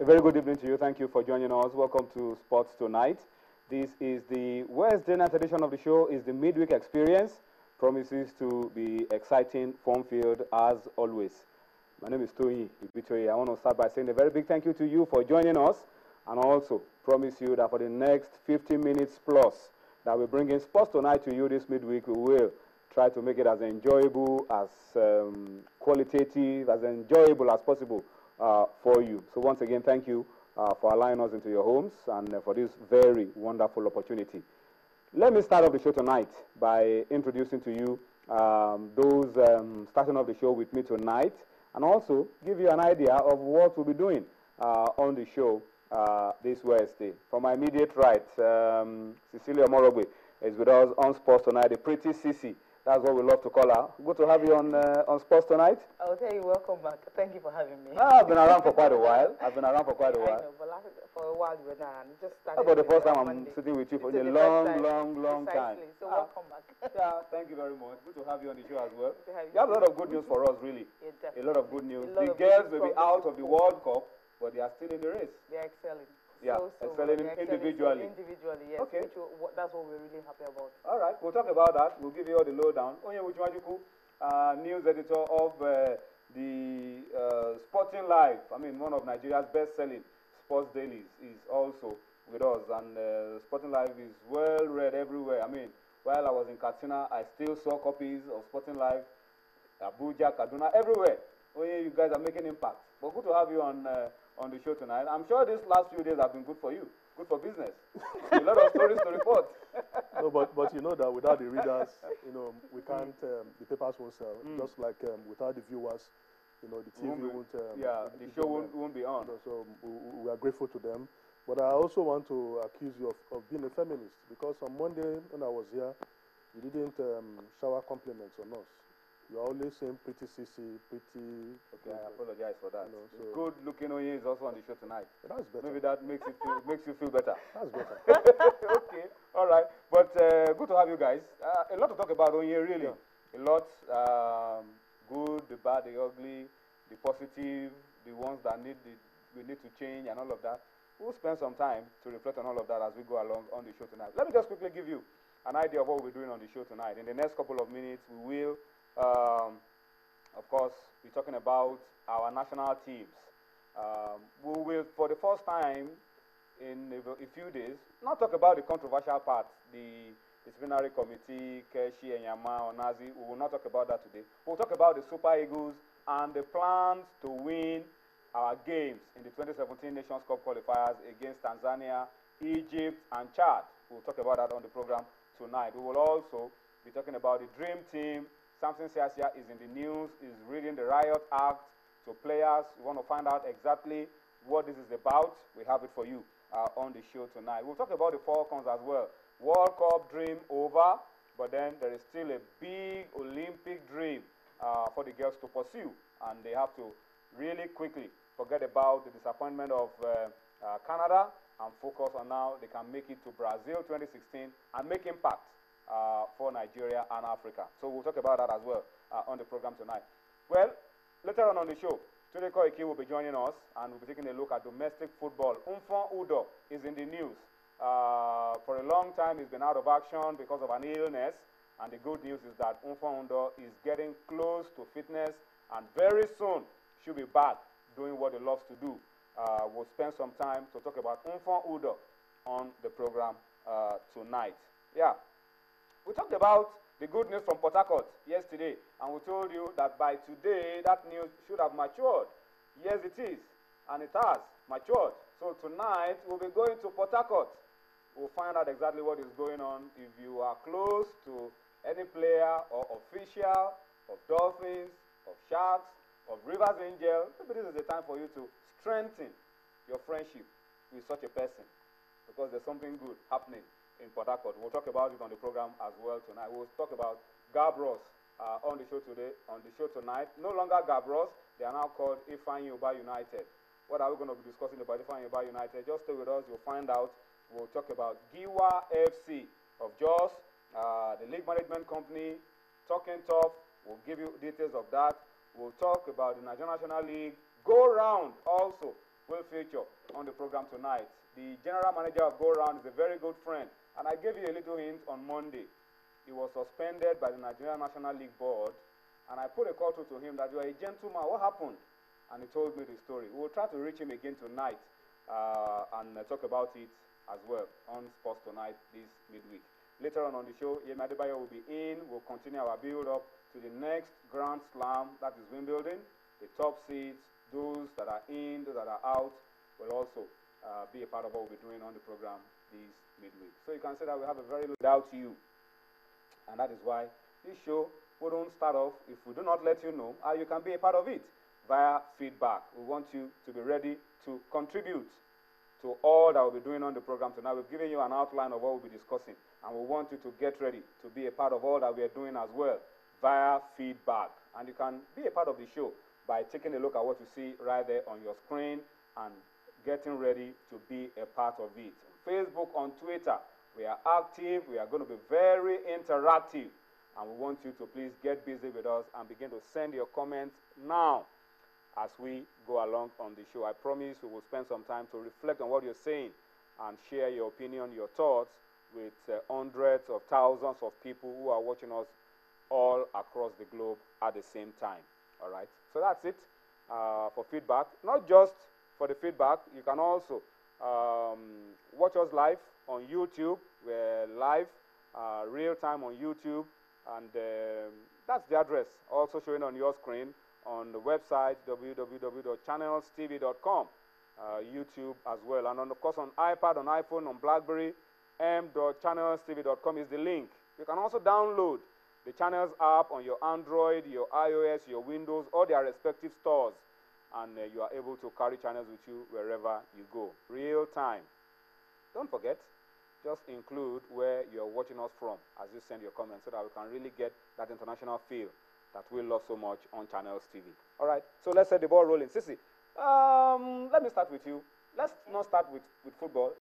very good evening to you. Thank you for joining us. Welcome to Sports Tonight. This is the Wednesday night edition of the show. Is the midweek experience. Promises to be exciting, fun-filled as always. My name is Tony Ibitoye. I want to start by saying a very big thank you to you for joining us, and also promise you that for the next 50 minutes plus that we're bringing Sports Tonight to you this midweek, we will try to make it as enjoyable, as qualitative, as enjoyable as possible for you. So once again, thank you for allowing us into your homes and for this very wonderful opportunity. Let me start off the show tonight by introducing to you those starting off the show with me tonight, and also give you an idea of what we'll be doing on the show this Wednesday. From my immediate right, Cecilia Morogwe is with us on Sports Tonight, the pretty Cici. That's what we love to call her. Good to have you on Sports Tonight. I'll tell you, welcome back. Thank you for having me. I've been around for quite a while. I know, but for a while you were not. Just started. About the first time I'm sitting with you for a long time. So welcome back. Yeah, thank you very much. Good to have you on the show as well. You have a lot of good news for us, really. Yeah, a lot of good news. The girls may be out of the World Cup, but they are still in the race. They're excelling. Yeah, excelling individually. Individually, yes. Okay. That's what we're really happy about. All right, we'll talk about that. We'll give you all the lowdown. Onye Uchumajuku, news editor of the Sporting Life. I mean, one of Nigeria's best-selling sports dailies is also with us. And Sporting Life is well read everywhere. I mean, while I was in Katsina, I still saw copies of Sporting Life, Abuja, Kaduna, everywhere. Onye, you guys are making impact. But good to have you on the show tonight. I'm sure these last few days have been good for you, good for business. A lot of stories to report. No, but you know that without the readers, you know, we can't, the papers won't sell. Just like without the viewers, you know, the TV won't. The show won't be on. You know, so we are grateful to them. But I also want to accuse you of being a feminist, because on Monday when I was here, you didn't shower compliments on us. You are always saying pretty Cici, pretty. Okay, I apologize for that. You know, so good looking Oye is also on the show tonight. That's better. Maybe that makes you feel better. That's better. Okay, all right. But good to have you guys. A lot to talk about Oye, really. Yeah. A lot. Good, the bad, the ugly, the positive, the ones that we need to change, and all of that. We'll spend some time to reflect on all of that as we go along on the show tonight. Let me just quickly give you an idea of what we're doing on the show tonight. In the next couple of minutes, we will. Of course, we're talking about our national teams. We will, for the first time in a few days, not talk about the controversial part, the disciplinary committee, Keshi, Enyama, Onazi. We will not talk about that today. We'll talk about the Super Eagles and the plans to win our games in the 2017 Nations Cup qualifiers against Tanzania, Egypt, and Chad. We'll talk about that on the program tonight. We will also be talking about the Dream Team. Samson Siasia is in the news, is reading the Riot Act to players. We want to find out exactly what this is about. We have it for you on the show tonight. We'll talk about the Falcons as well. World Cup dream over, but then there is still a big Olympic dream for the girls to pursue. And they have to really quickly forget about the disappointment of Canada and focus on now they can make it to Brazil 2016 and make impact for Nigeria and Africa. So we'll talk about that as well on the program tonight. Well, later on the show, Tunde Koiki will be joining us, and we'll be taking a look at domestic football. Umfon Udo is in the news. For a long time, he's been out of action because of an illness, and the good news is that Umfon Udo is getting close to fitness, and very soon should be back doing what he loves to do. We'll spend some time to talk about Umfon Udo on the program tonight. Yeah. We talked about the good news from Port Harcourt yesterday, and we told you that by today that news should have matured. Yes, it is, and it has matured. So tonight we'll be going to Port Harcourt. We'll find out exactly what is going on. If you are close to any player or official of Dolphins, of Sharks, of Rivers Angel, maybe this is the time for you to strengthen your friendship with such a person, because there's something good happening in Port Harcourt. We'll talk about it on the program as well tonight. We'll talk about Gabros on the show tonight. No longer Gabros, they are now called Ifeanyi Uba United. What are we going to be discussing about Ifeanyi Uba United? Just stay with us, you'll find out. We'll talk about Giwa FC of Jos, the league management company, Talking Tough. We'll give you details of that. We'll talk about the Nigerian National League go round also will feature on the program tonight. The general manager of Go Round is a very good friend, and I gave you a little hint on Monday. He was suspended by the Nigerian National League Board, and I put a call through to him that you are a gentleman. What happened? And he told me the story. We will try to reach him again tonight and talk about it as well on Sports Tonight this midweek. Later on the show, Yemi Adebayo will be in. We'll continue our build-up to the next Grand Slam, that is Wimbledon. The top seeds, those that are in, those that are out, will also be a part of what we'll be doing on the program this midweek. So you can say that we have a very without you. And that is why this show wouldn't start off if we do not let you know how you can be a part of it via feedback. We want you to be ready to contribute to all that we'll be doing on the program tonight. We've given you an outline of what we'll be discussing, and we want you to get ready to be a part of all that we are doing as well via feedback. And you can be a part of the show by taking a look at what you see right there on your screen and getting ready to be a part of it. On Facebook, on Twitter, we are active. We are going to be very interactive, and we want you to please get busy with us and begin to send your comments now as we go along on the show. I promise we will spend some time to reflect on what you're saying and share your opinion, your thoughts with hundreds of thousands of people who are watching us all across the globe at the same time. All right, so that's it for feedback. Not just for the feedback, you can also watch us live on YouTube. We're live, real time on YouTube, and that's the address also showing on your screen on the website www.channelstv.com, YouTube as well, and of course on iPad, on iPhone, on BlackBerry, m.channelstv.com is the link. You can also download the Channels app on your Android, your iOS, your Windows, or their respective stores, and you are able to carry channels with you wherever you go. Real time. Don't forget, just include where you're watching us from as you send your comments so that we can really get that international feel that we love so much on Channels TV. All right, so let's set the ball rolling. Sisi, let me start with you. Let's not start with football.